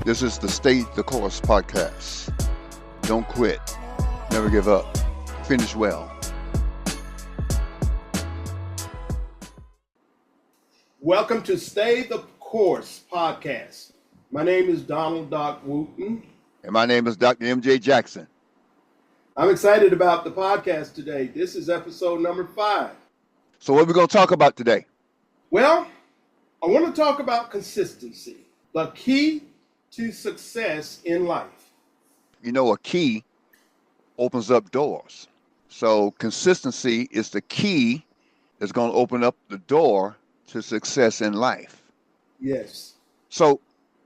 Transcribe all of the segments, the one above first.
This is the Stay the Course podcast. Don't quit. Never give up. Finish well. Welcome to Stay the Course podcast. My name is Doc Wooten. And my name is Dr. M.J. Jackson. I'm excited about the podcast today. This is episode number 5. So what are we going to talk about today? Well, I want to talk about consistency, the key to success in life. You know, a key opens up doors. So consistency is the key that's going to open up the door to success in life. Yes. So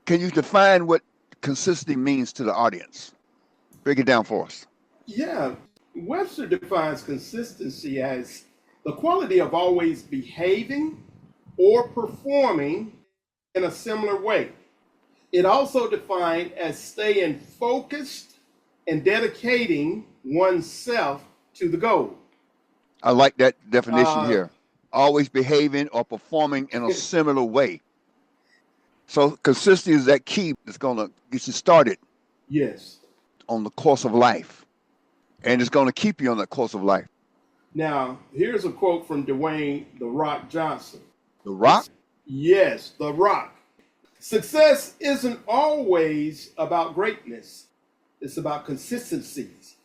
can you define what consistency means to the audience? Break it down for us. Yeah. Webster defines consistency as the quality of always behaving or performing in a similar way. It also defined as staying focused and dedicating oneself to the goal. I like that definition here. Always behaving or performing in a similar way. So consistency is that key that's going to get you started. Yes. On the course of life. And it's going to keep you on that course of life. Now, here's a quote from Dwayne "The Rock" Johnson. The Rock? Yes, The Rock. Success isn't always about greatness. It's about consistencies.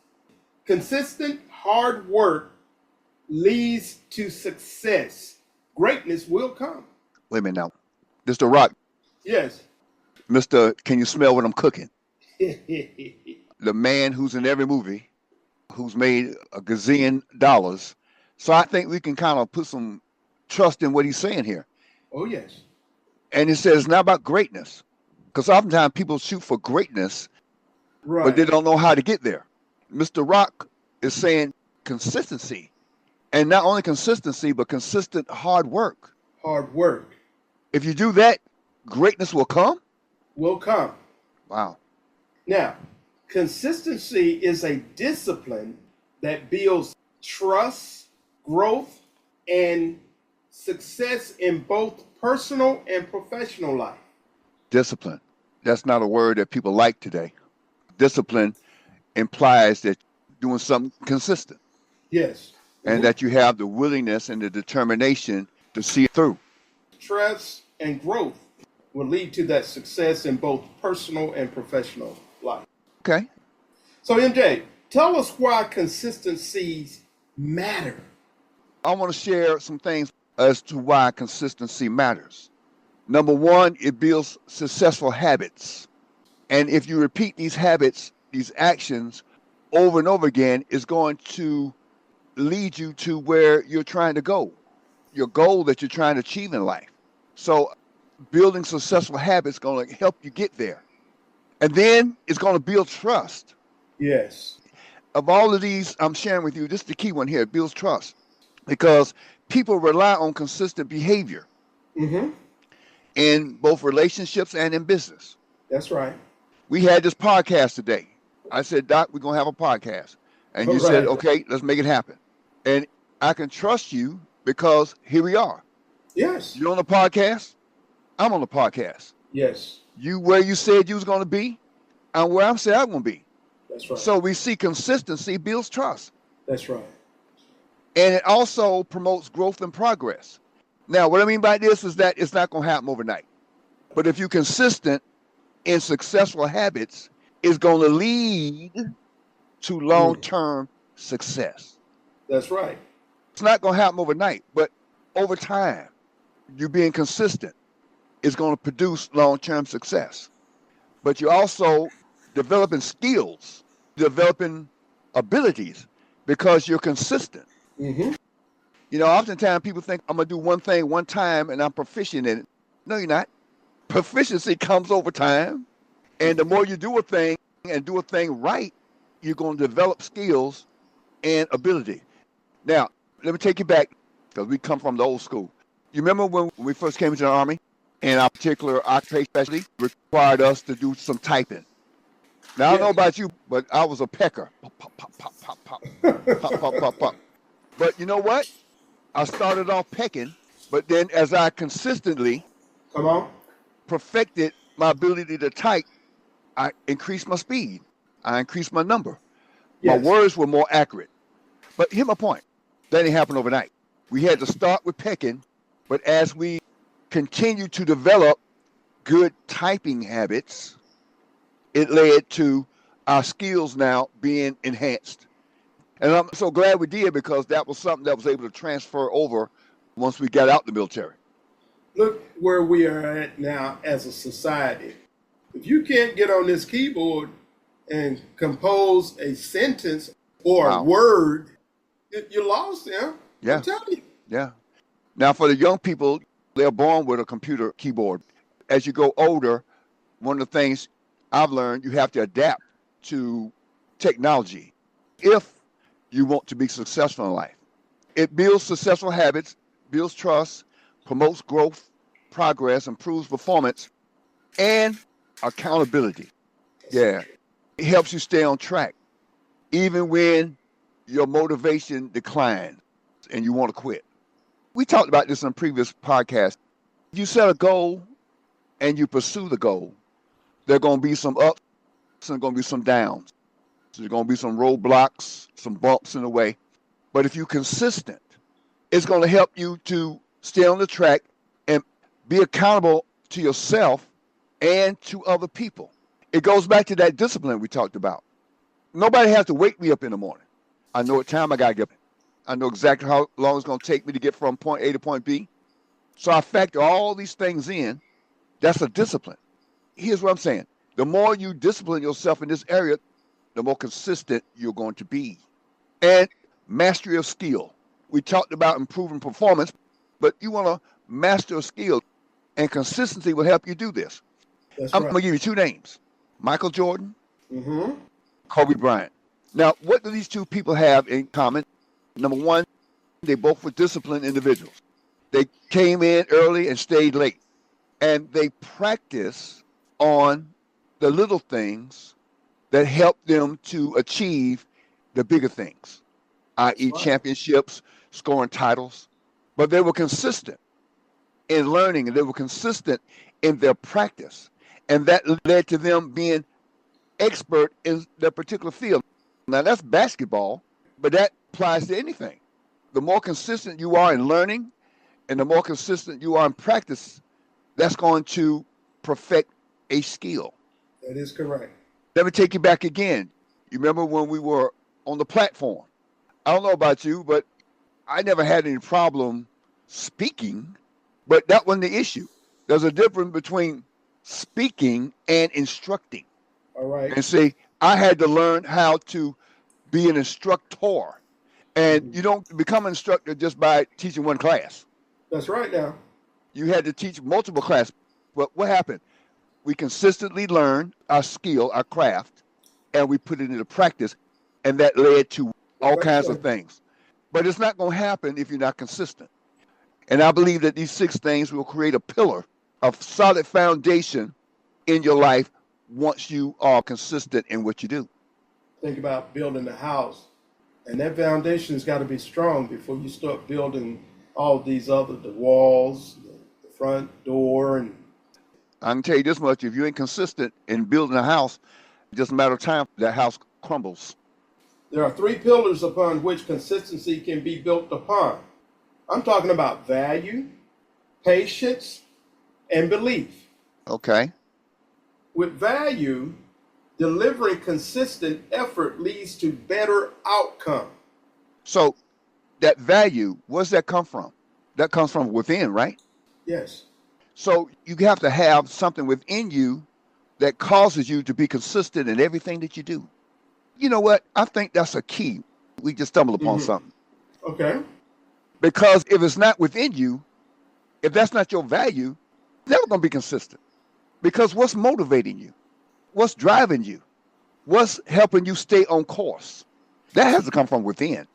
Consistent hard work leads to success. Greatness will come. Wait a minute now. This The Rock. Yes. Mr. Can you smell what I'm cooking? The man who's in every movie, who's made a gazillion dollars. So I think we can kind of put some trust in what he's saying here. Oh, yes. And he says it's not about greatness. Because oftentimes people shoot for greatness, Right. but they don't know how to get there. Mr. Rock is saying consistency. And not only consistency, but consistent hard work. Hard work If you do that, greatness will come. will come. Wow. Now, consistency is a discipline that builds trust, growth, and success in both personal and professional life. Discipline. That's not a word that people like today. Discipline implies that you're doing something consistent Yes. and that you have the willingness and the determination to see it through. Trust and growth will lead to that success in both personal and professional life. Okay. So, MJ, tell us why consistencies matter. I want to share some things as to why consistency matters. Number one, it builds successful habits. And if you repeat these habits, these actions over and over again, it's going to lead you to where you're trying to go, your goal that you're trying to achieve in life. So building successful habits is going to help you get there. And then it's going to build trust. Yes. Of all of these I'm sharing with you, this is the key one here. It builds trust because people rely on consistent behavior in both relationships and in business. That's right. We had this podcast today. I said, Doc, we're going to have a podcast. And you said, okay, let's make it happen. And I can trust you because here we are. Yes. You're on the podcast. I'm on the podcast. Yes. You where you said you was going to be and where I said I'm going to be. That's right. So we see consistency builds trust. That's right. And it also promotes growth and progress. Now, what I mean by this is that it's not going to happen overnight. But if you're consistent in successful habits, it's going to lead to long-term success. That's right. It's not going to happen overnight, but over time, you being consistent is going to produce long-term success. But you're also developing skills, developing abilities because you're consistent. Mm-hmm. You know, oftentimes people think I'm going to do one thing one time and I'm proficient in it. No, you're not. Proficiency comes over time. And the more you do a thing and do a thing right, you're going to develop skills and ability. Now, let me take you back because we come from the old school. You remember when we first came into the Army and our particular occupation specialty required us to do some typing. Now, I don't know about you, but I was a pecker. Pop, pop, pop, pop, pop, pop, pop, pop, pop, pop. But you know what? I started off pecking, but then as I consistently Come on. perfected my ability to type, I increased my speed. I increased my number. My Yes. words were more accurate. But here's my point. That didn't happen overnight. We had to start with pecking, but as we continue to develop good typing habits, it led to our skills now being enhanced. And I'm so glad we did because that was something that was able to transfer over once we got out the military. Look where we are at now as a society. If you can't get on this keyboard and compose a sentence or a Wow. word, you're lost now. I'm Yeah. telling you. Yeah. Now, for the young people, they're born with a computer keyboard. As you go older, one of the things I've learned, you have to adapt to technology if you want to be successful in life. It builds successful habits, builds trust, promotes growth, progress, improves performance, and accountability. Yeah. It helps you stay on track, even when your motivation declines and you want to quit. We talked about this in a previous podcast. You set a goal and you pursue the goal. There are going to be some ups and going to be some downs. There's going to be some roadblocks, some bumps in the way. But if you're consistent, it's going to help you to stay on the track and be accountable to yourself and to other people. It goes back to that discipline we talked about. Nobody has to wake me up in the morning. I know what time I got to get up. I know exactly how long it's going to take me to get from point A to point B. So I factor all these things in. That's a discipline. Here's what I'm saying. The more you discipline yourself in this area, the more consistent you're going to be. And mastery of skill. We talked about improving performance, but you want to master a skill, and consistency will help you do this. That's I'm right. going to give you two names, Michael Jordan, Mm-hmm. Kobe Bryant. Now, what do these two people have in common? Number one, they both were disciplined individuals. They came in early and stayed late, and they practiced on the little things that helped them to achieve the bigger things, That's i.e., right. championships, scoring titles. But they were consistent in learning and they were consistent in their practice. And that led to them being expert in their particular field. Now, that's basketball, but that applies to anything. The more consistent you are in learning and the more consistent you are in practice, that's going to perfect a skill. That is correct. Let me take you back again. You remember when we were on the platform? I don't know about you, but I never had any problem speaking, but that wasn't the issue. There's a difference between speaking and instructing. All right. And see, I had to learn how to be an instructor. And Mhm. you don't become an instructor just by teaching one class. That's right now. You had to teach multiple classes. But what happened? We consistently learned our skill, our craft, and we put it into practice. And that led to all kinds of Perfection. things. But it's not going to happen if you're not consistent. And I believe that these six things will create a pillar of solid foundation in your life once you are consistent in what you do. Think about building a house, and that foundation's got to be strong before you start building all these other the walls, the front door, and I can tell you this much, if you ain't consistent in building a house, just a matter of time, that house crumbles. there are three pillars upon which consistency can be built upon. I'm talking about value, patience, and belief. Okay. With value, delivering consistent effort leads to better outcome. So that value, where's that come from? That comes from within, right? Yes, So you have to have something within you that causes you to be consistent in everything that you do. You know what? I think that's a key. We just stumbled upon hmm something. okay. Because if it's not within you, if that's not your value, it's never going to be consistent. Because what's motivating you? What's driving you? What's helping you stay on course? That has to come from within.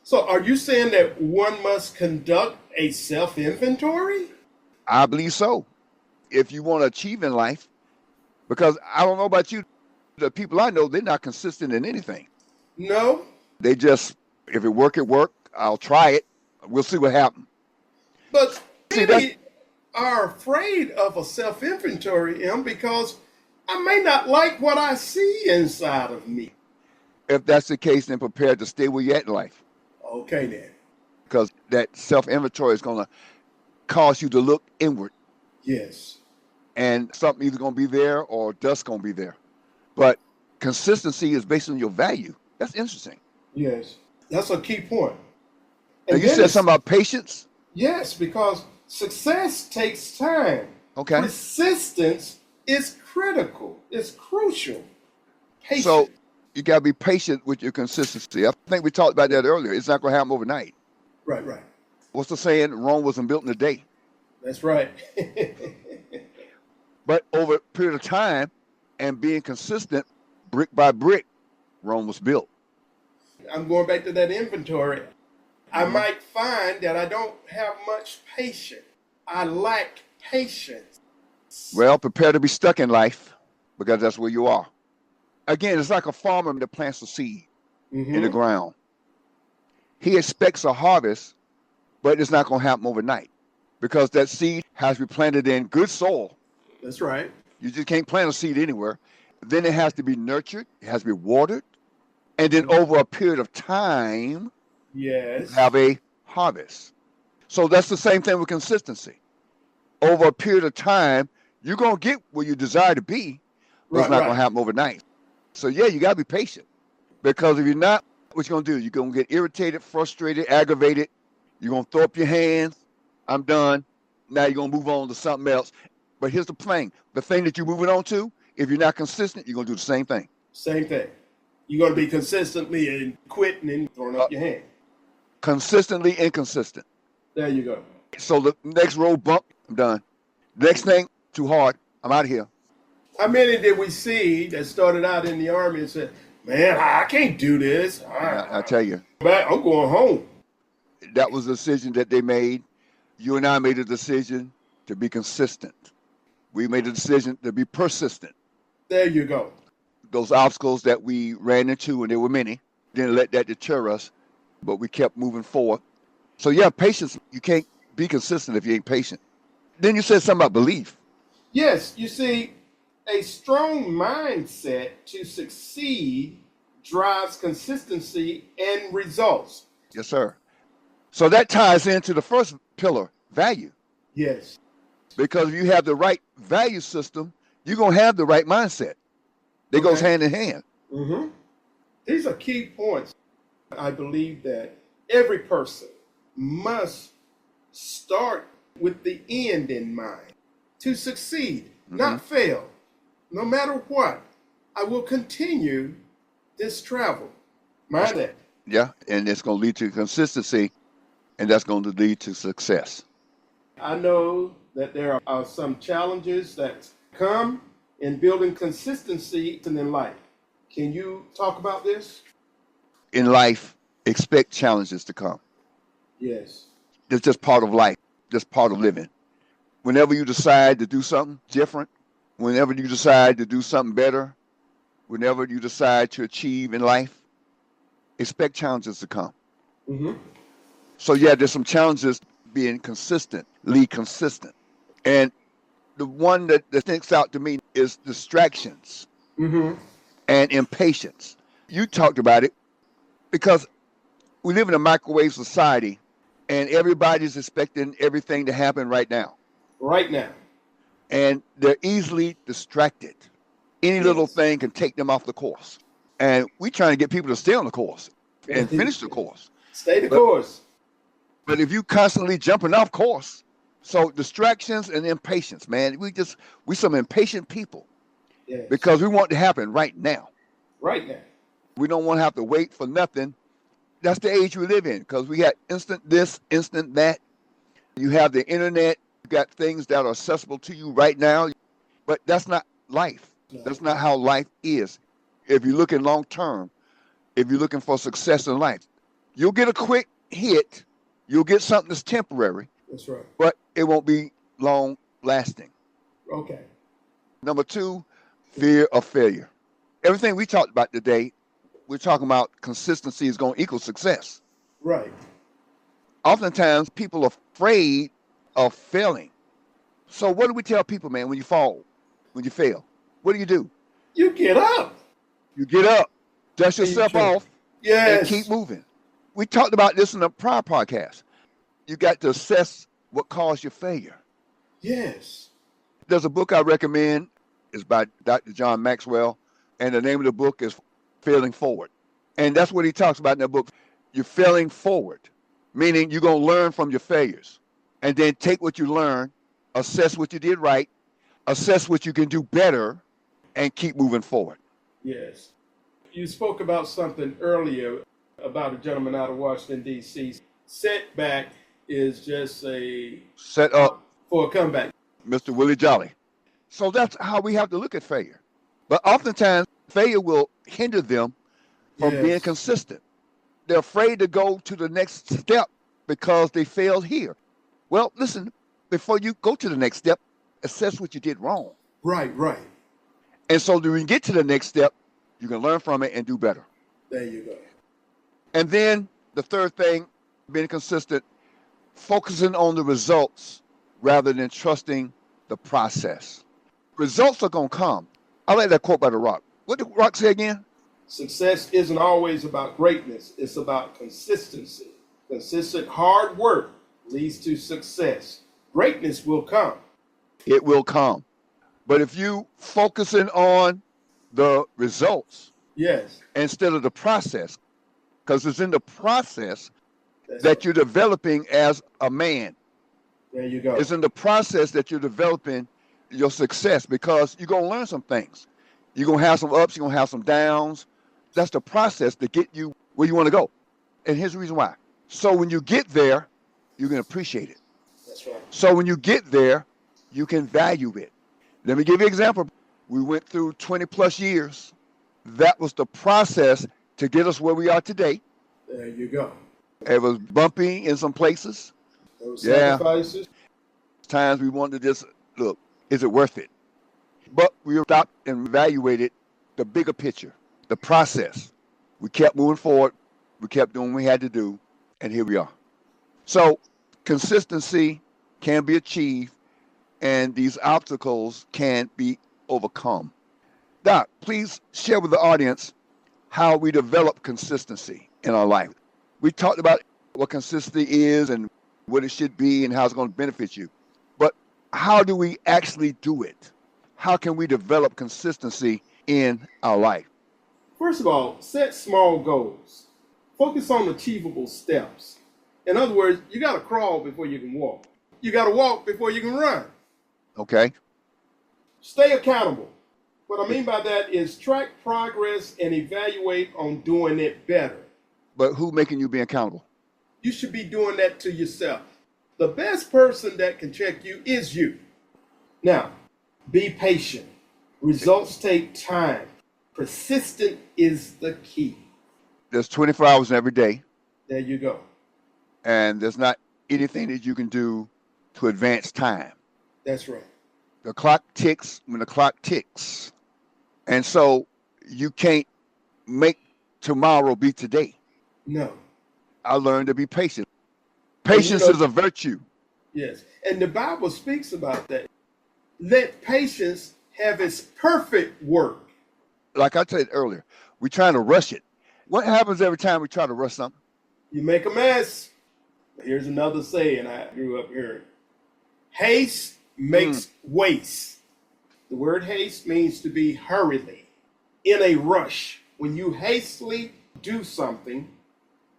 So are you saying that one must conduct a self-inventory? I believe so. If you want to achieve in life, because I don't know about you, the people I know, they're not consistent in anything. No, They just, if it work, it work. I'll try it. We'll see what happens. but See, that's many are afraid of a self-inventory, because I may not like what I see inside of me. If that's the case, then prepare to stay where you're at in life. Okay, then. Because that self-inventory is going to cause you to look inward. Yes. And something either going to be there or dust going to be there. But consistency is based on your value. That's interesting. Yes. That's a key point. Now, And you then said something about patience? yes, because success takes time. Okay. Persistence is critical. It's crucial. Patience. So you got to be patient with your consistency. I think we talked about that earlier. It's not going to happen overnight. Right, right. What's the saying? Rome wasn't built in a day. That's right. But over a period of time and being consistent, brick by brick, Rome was built. I'm going back to that inventory. I Mhm. might find that I don't have much patience. I lack patience. Well, prepare to be stuck in life because that's where you are. Again, it's like a farmer that plants a seed in the Mm-hmm. ground. He expects a harvest, but it's not going to happen overnight because that seed has to be planted in good soil. That's right. You just can't plant a seed anywhere. Then it has to be nurtured, it has to be watered, and then over a period of time, you Yes. have a harvest. So that's the same thing with consistency. Over a period of time, you're going to get where you desire to be, but it's Right, not going right. to happen overnight. So, yeah, you got to be patient because if you're not, what you're going to do? You're going to get irritated, frustrated, aggravated. You're going to throw up your hands. I'm done. Now you're going to move on to something else. But here's the thing. The thing that you're moving on to, if you're not consistent, you're going to do the same thing. Same thing. You're going to be consistently and quitting and throwing up your hand. Consistently inconsistent. There you go. So the next road bump, I'm done. Next thing, too hard. I'm out of here. How many did we see that started out in the army and said, man, I can't do this. I tell you, I'm going home. that was a decision that they made. You and I made a decision to be consistent. We made a decision to be persistent. There you go. Those obstacles that we ran into, and there were many, didn't let that deter us, but we kept moving forward. So, yeah, patience. You can't be consistent if you ain't patient. Then you said something about belief. Yes, you see, a strong mindset to succeed drives consistency and results. Yes, sir. So that ties into the first pillar, value. Yes. Because if you have the right value system, you're going to have the right mindset. They goes Okay. hand in hand. Mm-hmm. These are key points. I believe that every person must start with the end in mind to succeed, not fail. No matter what, I will continue this travel. Mind that. Yeah, and it's going to lead to consistency, and that's going to lead to success. I know that there are some challenges that come in building consistency in life. Can you talk about this? In life, expect challenges to come. Yes. It's just part of life, just part of living. Whenever you decide to do something different, whenever you decide to do something better, whenever you decide to achieve in life, expect challenges to come. Mm-hmm. So, yeah, there's some challenges being consistently consistent. And the one that sticks out to me is distractions Mm-hmm. and impatience. You talked about it because we live in a microwave society and everybody's expecting everything to happen right now. Right now. And they're easily distracted. Any little Yes. thing can take them off the course. And we're trying to get people to stay on the course and finish the course. Stay the But- course. But if you constantly jumping off course, so distractions and impatience, man, we some impatient people Yes. because we want it to happen right now. Right now. We don't want to have to wait for nothing. That's the age we live in because we got instant this, instant that. You have the internet, you got things that are accessible to you right now, but that's not life. No. That's not how life is. If you're looking long term, if you're looking for success in life, you'll get a quick hit, you'll get something that's temporary, That's right. but it won't be long lasting. Okay. Number two, fear of failure. Everything we talked about today, we're talking about consistency is going to equal success. Right. Oftentimes, people are afraid of failing. So, what do we tell people, man, when you fall, when you fail? what do? You get up. You get up, dust And you yourself try. off, and keep Yes. moving. We talked about this in a prior podcast. You got to assess what caused your failure. Yes. There's a book I recommend. It's by Dr. John Maxwell, and the name of the book is Failing Forward. And that's what he talks about in that book. You're failing forward, meaning you're going to learn from your failures and then take what you learn, assess what you did right, assess what you can do better, and keep moving forward. Yes. You spoke about something earlier about a gentleman out of Washington, D.C. Setback is just a Set up for a comeback. Mr. Willie Jolly. So that's how we have to look at failure. But oftentimes, failure will hinder them from being Yes. consistent. They're afraid to go to the next step because they failed here. Well, listen, before you go to the next step, assess what you did wrong. Right, right. And so when you get to the next step, you can learn from it and do better. There you go. And then the third thing, being consistent, focusing on the results rather than trusting the process. Results are going to come. I like that quote by The Rock. What did Rock say again? Success isn't always about greatness. It's about consistency. Consistent hard work leads to success. Greatness will come. It will come. But if you focusing on the results Yes. instead of the process, because it's in the process That's that it. you're developing as a man. There you go. It's in the process that you're developing your success, because you're going to learn some things. You're going to have some ups, you're going to have some downs. That's the process to get you where you want to go. And here's the reason why. So when you get there, you can appreciate it. That's right. So when you get there, you can value it. Let me give you an example. We went through 20 plus years. That was the process to get us where we are today. There you go. It was bumpy in some places. Those Yeah. sacrifices. Times we wanted to just, look, is it worth it? But we stopped and evaluated the bigger picture, the process. We kept moving forward. We kept doing what we had to do. And here we are. So consistency can be achieved, and these obstacles can be overcome. Doc, please share with the audience how we develop consistency in our life. We talked about what consistency is and what it should be and how it's going to benefit you. But how do we actually do it? How can we develop consistency in our life? First of all, set small goals. Focus on achievable steps. In other words, you got to crawl before you can walk. You got to walk before you can run. Okay? Stay accountable. What I mean by that is track progress and evaluate on doing it better. But who making you be accountable? You should be doing that to yourself. The best person that can check you is you. Now, be patient. Results take time. Persistent is the key. There's 24 hours in every day, There you go. and there's not anything that you can do to advance time. That's right. The clock ticks when the clock ticks. And so you can't make tomorrow be today. No. I learned to be patient. And Patience is a virtue. yes. And the Bible speaks about that. Let patience have its perfect work. Like I said earlier, we're trying to rush it. What happens every time we try to rush something? You make a mess. Here's another saying I grew up hearing. Haste makes waste. The word haste means to be hurriedly, in a rush. When you hastily do something,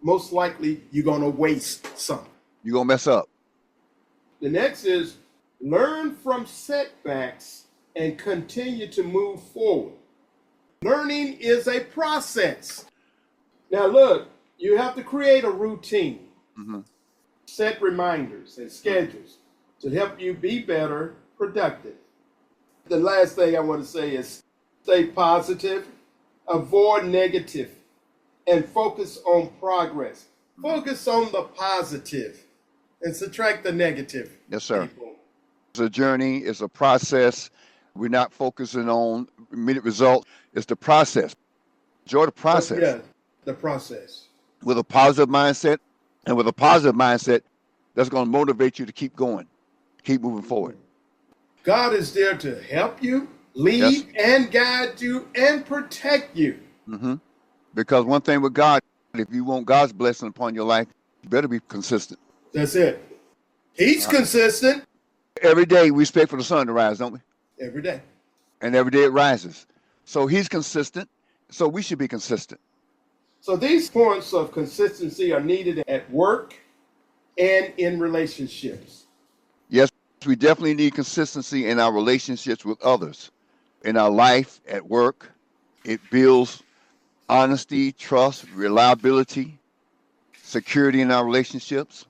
most likely you're going to waste something. You're going to mess up. The next is learn from setbacks and continue to move forward. Learning is a process. Now look, you have to create a routine. Mm-hmm. Set reminders and schedules to help you be better, productive. The last thing I want to say is stay positive, avoid negative, and focus on progress. Focus on the positive and subtract the negative. Yes, sir. People. It's a journey. It's a process. We're not focusing on immediate results. It's the process. Enjoy the process. Yeah, the process. With a positive mindset, and with a positive mindset, that's going to motivate you to keep going, keep moving forward. God is there to help you, lead and guide you and protect you. Mm-hmm. Because one thing with God, if you want God's blessing upon your life, you better be consistent. That's it. He's consistent. Every day we expect for the sun to rise, don't we? Every day. And every day it rises. So he's consistent. So we should be consistent. So these points of consistency are needed at work and in relationships. Yes, we definitely need consistency in our relationships with others. In our life, at work, it builds honesty, trust, reliability, security in our relationships.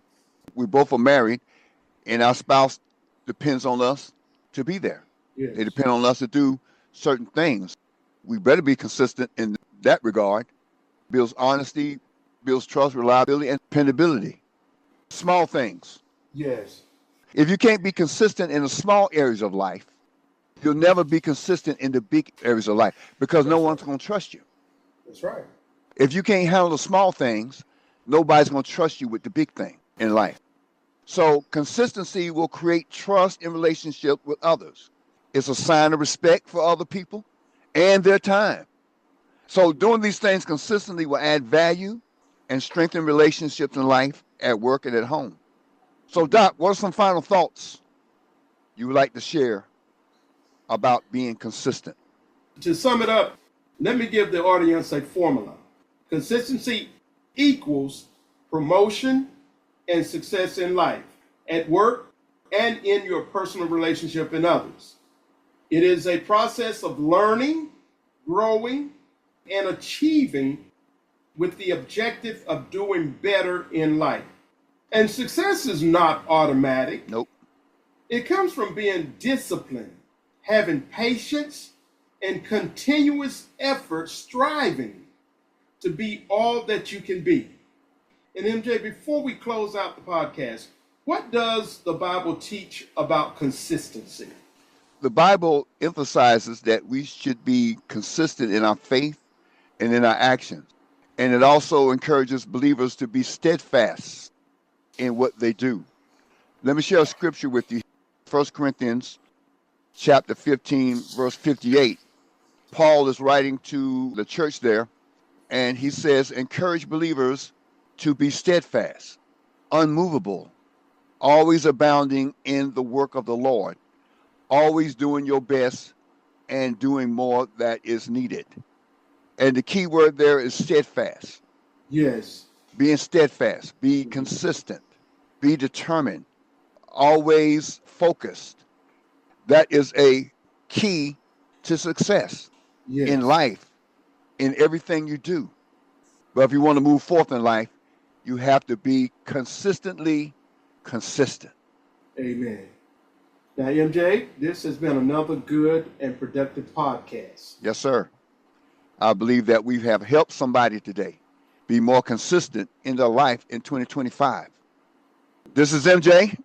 We both are married, and our spouse depends on us to be there. Yes. They depend on us to do certain things. We better be consistent in that regard. Builds honesty, builds trust, reliability, and dependability. Small things. Yes. If you can't be consistent in the small areas of life, you'll never be consistent in the big areas of life because no one's going to trust you. That's right. If you can't handle the small things, nobody's going to trust you with the big thing in life. So consistency will create trust in relationship with others. It's a sign of respect for other people and their time. So doing these things consistently will add value and strengthen relationships in life, at work, and at home. So, Doc, what are some final thoughts you would like to share about being consistent? To sum it up, let me give the audience a formula. Consistency equals promotion and success in life, at work, and in your personal relationship and others. It is a process of learning, growing, and achieving with the objective of doing better in life. And success is not automatic. Nope. It comes from being disciplined, having patience, and continuous effort, striving to be all that you can be. And MJ, before we close out the podcast, what does the Bible teach about consistency? The Bible emphasizes that we should be consistent in our faith and in our actions. And it also encourages believers to be steadfast in what they do. Let me share a scripture with you. 1 Corinthians chapter 15, verse 58. Paul is writing to the church there, and he says, encourage believers to be steadfast, unmovable, always abounding in the work of the Lord, always doing your best and doing more that is needed. And the key word there is steadfast. Yes. Being steadfast, be consistent, be determined, always focused. That is a key to success in life, in everything you do. But if you want to move forth in life, you have to be consistently consistent. Amen. Now, MJ, this has been another good and productive podcast. Yes, sir. I believe that we have helped somebody today be more consistent in their life in 2025. This is MJ.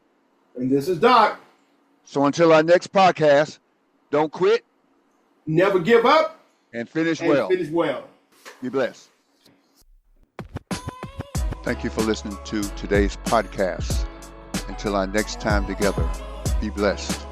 And this is Doc. So until our next podcast, don't quit. Never give up. And finish well. Be blessed. Thank you for listening to today's podcast. Until our next time together, be blessed.